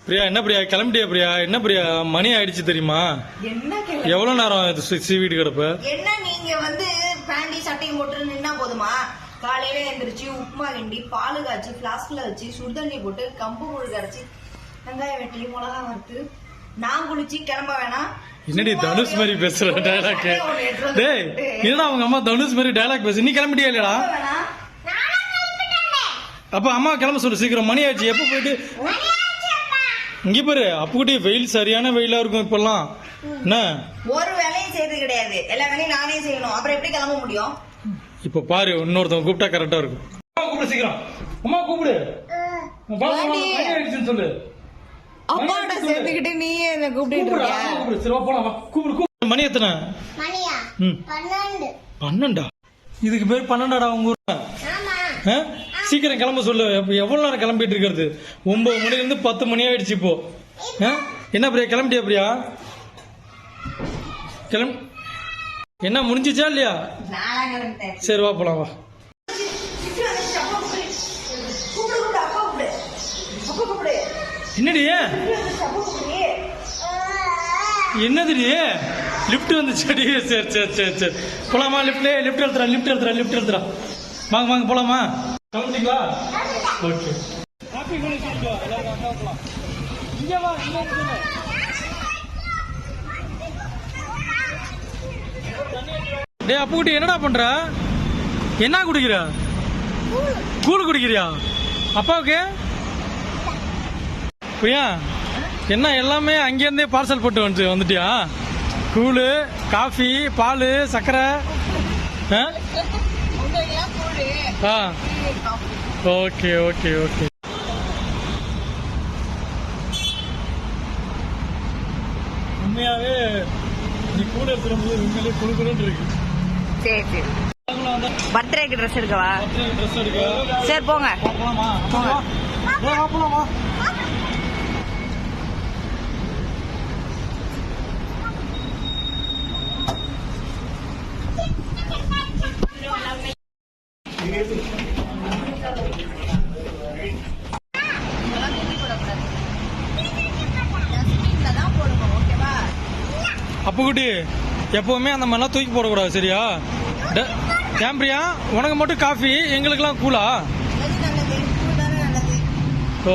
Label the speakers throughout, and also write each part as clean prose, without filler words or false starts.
Speaker 1: பிரியா என்ன பிரியா கிளம்பிட்டியா பிரியா? என்ன பிரியா மணி ஆயிடுச்சு தெரியுமா?
Speaker 2: என்ன
Speaker 1: எவ்வளவு நேரம் சீவிட்டு கிடப்ப?
Speaker 2: என்ன நீங்க பேண்டி சட்டையும் போட்டு நின்னா போதுமா? காலையில எந்திரிச்சு உப்புமா கிண்டி பால் காய்ச்சி பிளாஸ்க்ல வச்சு சுடுதண்ணி போட்டு கம்பு கூழ் கரைச்சி வெங்காயம் வெட்டி மிளகா வறுத்து நான் குளிச்சு கிளம்ப வேணாம்.
Speaker 1: என்னடி தனுஷ் மாதிரி பேசுற டைலாக்? டேய் என்னடா அவங்க அம்மா தனுஷ் மாதிரி டைலாக் பேசு. நீ கிளம்பிட்டியா இல்லடா? அப்ப அம்மா கிளம்ப சொல்லு சீக்கிரம், மணி ஆயிடுச்சு. எப்ப போயிட்டு இங்க பாரு அப்படி வெயில் சரியான வெயிலா இருக்கும் இப்பெல்லாம். என்ன
Speaker 2: ஒரு வேலையும் செய்யறது கிடையாது, எல்லா வேலையும் நானே செய்யணும். அப்புறம் எப்படி கிளம்ப முடியும்?
Speaker 1: இப்ப பாரு இன்னொருத்தவங்க கூப்பிட்டா கரெக்டா இருக்கும். கூப்பிடு சீக்கிரம், அம்மா கூப்பிடு சொல்லு.
Speaker 2: அம்மாவோட சேர்த்துக்கிட்டு நீ என்ன கூப்பிட்டு
Speaker 1: மணி எத்தனை? 12. இதுக்கு பேர் 12டா உங்க ஊர்ல? சீக்கிரம் கிளம்ப சொல்லு. எவ்வளவு நேரம் கிளம்பிட்டு இருக்கிறது? 9 மணில இருந்து 10 மணி ஆயிடுச்சு இப்போ. என்ன பிரியா கிளம்பிட்டியா பிரியா? என்ன முடிஞ்சிச்சா இல்லையா? சரி வா போலாம் வா. என்னடி என்னதுடி லிப்ட் வந்துச்சு? சரி சரி சரி சரி போலாமா? லிப்ட் எடுத்துறா. வாங்க வாங்க போலாமா? கிளம்பிட்டீங்களா? ஓகே. டே அப்புக்குட்டி என்னடா பண்ற? என்ன குடிக்கிற? கூழ் குடிக்கிறியா? அப்பாவுக்கு பிரியா என்ன எல்லாமே அங்கேருந்தே பார்சல் போட்டு வந்துட்டியா? கூழு காஃபி பால் சக்கரை. Okay okay okay. உண்மையாவே நீ கூட எடுத்துரும்போது உண்மையிலே குழுக்குன்னு இருக்கு.
Speaker 2: சரி சரி பர்த்டேக்கு ட்ரெஸ் எடுக்கவா?
Speaker 1: ட்ரெஸ் எடுக்க
Speaker 2: சரி போங்க
Speaker 1: போலாமா? போலாமா? அப்புக்குட்டி எப்பவுமே அந்த மாதிரிலாம் தூக்கி போடக்கூடாது சரியா? கேம்பிரியா உனக்கு மட்டும் காஃபி, எங்களுக்கெல்லாம் கூலா?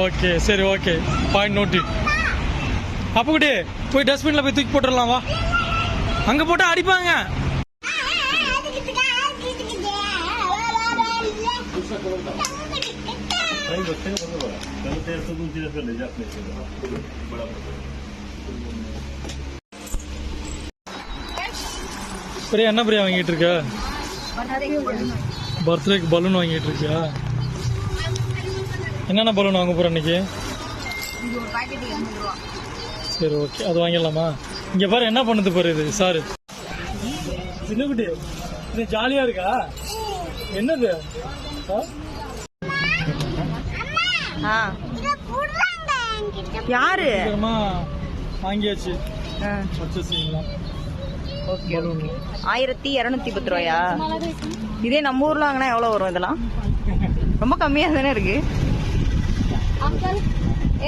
Speaker 1: ஓகே சரி ஓகே பாயிண்ட் நோட்டு. அப்புக்குட்டி போய் டஸ்ட்பின்ல போய் தூக்கி போட்டுடலாம் வா. அங்க போட்டு அடிப்பாங்க. பிரியா என்ன பிரியா வாங்கிட்டு இருக்க? பர்த்டேக்கு பலூன் வாங்கிட்டு இருக்கியா? என்னென்ன பலூன் வாங்க போற இன்னைக்கு? சரி ஓகே அது வாங்கிடலாமா? இங்க பாரு என்ன பண்ணுது பாரு இது சாரு. சின்னக்குட்டி இது ஜாலியா இருக்கா? என்னது
Speaker 2: யாரு
Speaker 1: வாங்கியாச்சு.
Speaker 2: 1210 ரூபாயா? இதே நம்ம ஊர்ல வாங்கினா எவ்வளவு வரும்? இதெல்லாம் ரொம்ப கம்மியா தானே இருக்கு.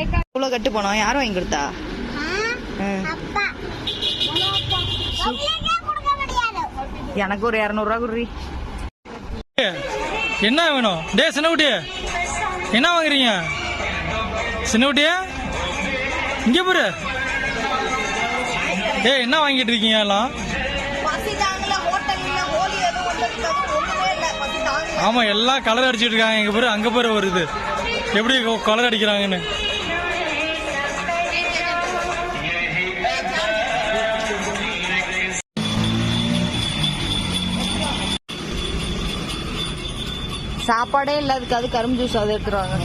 Speaker 2: இவ்வளவு கட்டு போனோம் யாரும் வாங்கி கொடுத்தா? எனக்கு ஒரு 200 ரூபா குடுறி.
Speaker 1: என்ன வேணும்? டே சின்னக்குட்டி என்ன வாங்குறீங்க? சின்னக்குட்டியா இங்க பாரு. ஏ என்ன வாங்கிட்டு இருக்கீங்க எல்லாம்? ஆமா எல்லாம் கலர் அடிச்சிட்டு இருக்காங்க. எங்க பாரு அங்க பாரு வருது எப்படி கலர் அடிக்கிறாங்கன்னு.
Speaker 2: சாப்பாடே இல்லாதுக்கு அது கரும்பு ஜூஸ் அதை எடுத்துருவாங்க.